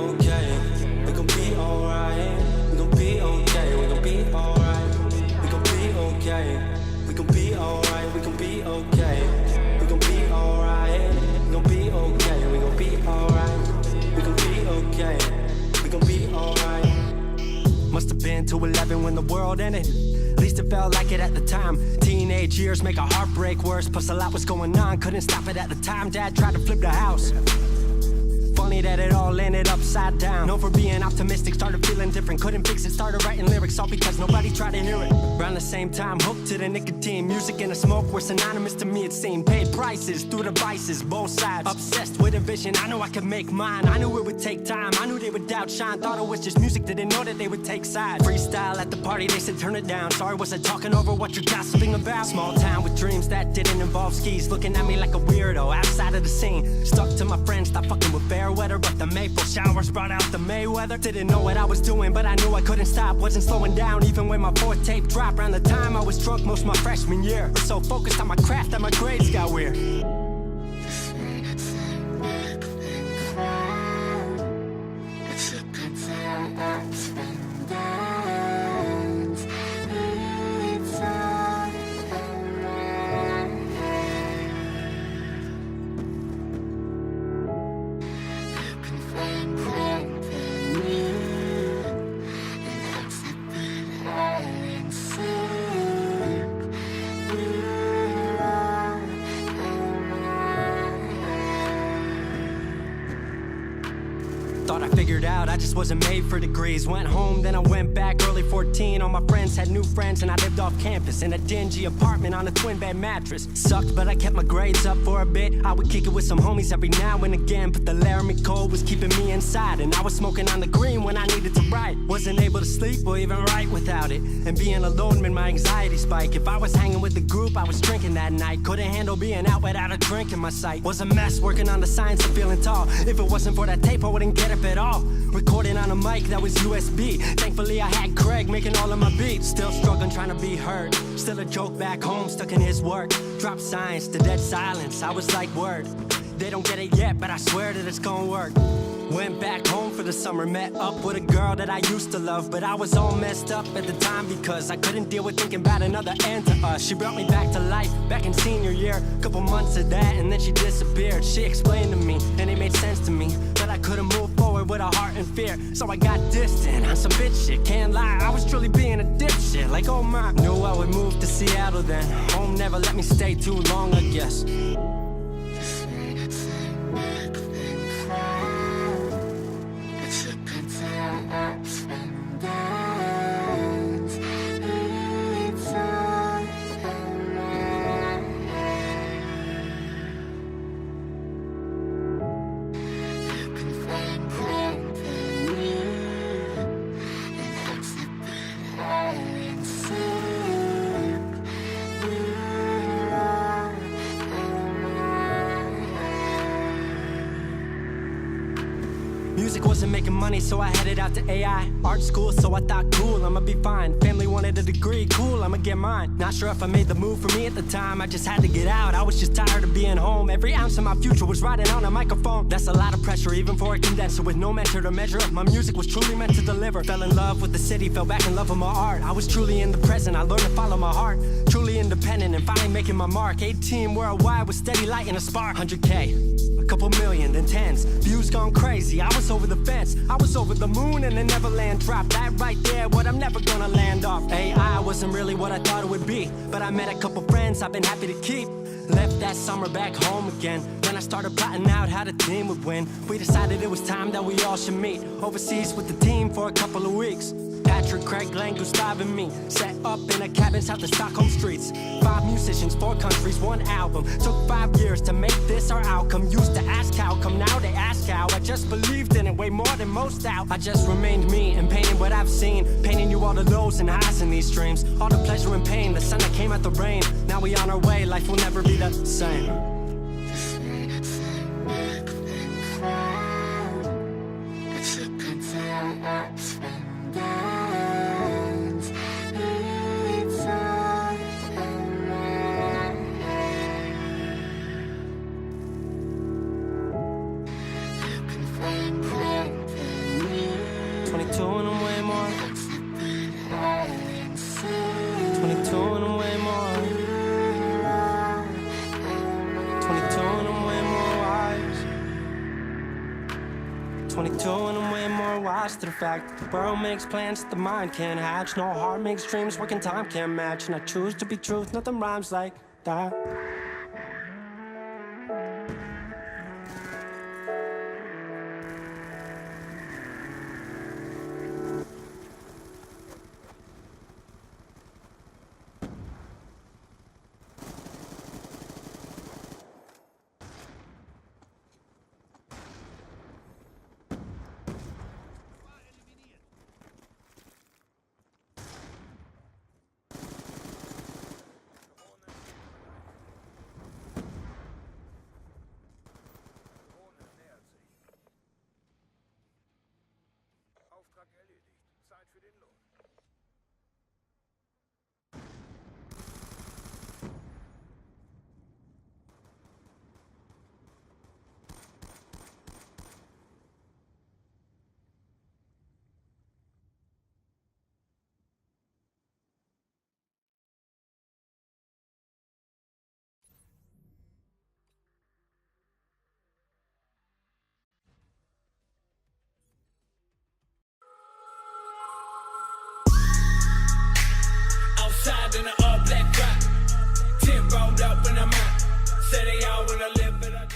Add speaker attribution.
Speaker 1: okay. We gon' be alright. We gon' be okay. We gon' be alright. We gon' be okay. We gon' be alright. We gon' be okay. We gon' be alright. We gon' be okay. We gon' be alright. We gon' be okay. We gon' be alright. Must have been 2:11 when the world ended. At least it felt like it at the time. Teenage years make a heartbreak worse. Plus a lot was going on, couldn't stop it at the time. Dad tried to flip the house. Funny that it all ended upside down. Known for being optimistic, started feeling different. Couldn't fix it, started writing lyrics all because nobody tried to hear it. Around the same time, hooked to the nicotine. Music and the smoke were synonymous to me, it seemed. Paid prices through the vices, both sides. Obsessed with a vision, I knew I could make mine. I knew it would take time, I knew they would outshine. Thought it was just music, didn't know that they would take sides. Freestyle at the party, they said turn it down. Sorry, was I talking over what you're gossiping about? Small town with dreams that didn't involve skis. Looking at me like a weirdo outside of the scene. Stuck to my friends, thought fucking with fair weather. But the maple showers brought out the Mayweather. Didn't know what I was doing, but I knew I couldn't stop. Wasn't slowing down even when my fourth tape dropped. Around the time I was drunk most of my freshman year. Was so focused on my craft that my grades got weird. Thought I figured out I just wasn't made for degrees. Went home, then I went back early 14. All my friends had new friends and I lived off campus in a dingy apartment on a twin bed mattress. Sucked, but I kept my grades up for a bit. I would kick it with some homies every now and again, but the Laramie cold was keeping me inside. And I was smoking on the green when I needed to write. Wasn't able to sleep or even write without it. And being alone made my anxiety spike. If I was hanging with the group, I was drinking that night. Couldn't handle being out without a drink in my sight. Was a mess working on the science of feeling tall. If it wasn't for that tape, I wouldn't get up at all. Recording on a mic that was USB. Thankfully I had Craig making all of my beats. Still struggling trying to be heard. Still a joke back home, stuck in his work. Drop science to dead silence. I was like, word. They don't get it yet, but I swear that it's gonna work. Went back home for the summer, met up with a girl that I used to love. But I was all messed up at the time because I couldn't deal with thinking about another end to us. She brought me back to life, back in senior year. Couple months of that and then she disappeared. She explained to me, and it made sense to me, that I couldn't move forward with a heart in fear. So I got distant on some bitch shit, can't lie, I was truly being a dipshit. Like oh my, knew I would move to Seattle then. Home never let me stay too long, I guess. Music wasn't making money, so I headed out to AI art school, so I thought cool, I'ma be fine. Family wanted a degree, cool, I'ma get mine. Not sure if I made the move for me at the time, I just had to get out. I was just tired of being home. Every ounce of my future was riding on a microphone. That's a lot of pressure, even for a condenser with no mentor to measure up. My music was truly meant to deliver. Fell in love with the city, fell back in love with my art. I was truly in the present, I learned to follow my heart. Truly independent and finally making my mark. 18 worldwide with steady light and a spark. 100K, a couple million, then tens. Views gone crazy, I was over the fence. I was over the moon and the Neverland drop. That right there, what I'm never gonna land off. AI wasn't really what I thought it would be, but I met a couple friends I've been happy to keep. Left that summer back home again. Then I started plotting out how the team would win. We decided it was time that we all should meet overseas with the team for a couple of weeks. Patrick, Craig, Glenn, Gustav, and me set up in a cabin south of Stockholm streets. 5 musicians, 4 countries, 1 album. Took 5 years to make this our outcome. Used to ask how come, now they ask how. I just believed in it way more than most out. I just remained me and painted what I've seen. Painting you all the lows and highs in these dreams. All the pleasure and pain, the sun that came out the rain. Now we on our way, life will never be the same. 22 and I'm way more. 22 and I'm way more. 22 and I'm way more wise. 22 and I'm way more wise to the fact that the world makes plans that the mind can't hatch. No heart makes dreams, working time can't match. And I choose to be truth, nothing rhymes like that.
Speaker 2: Auftrag erledigt. Zeit für den Lohn.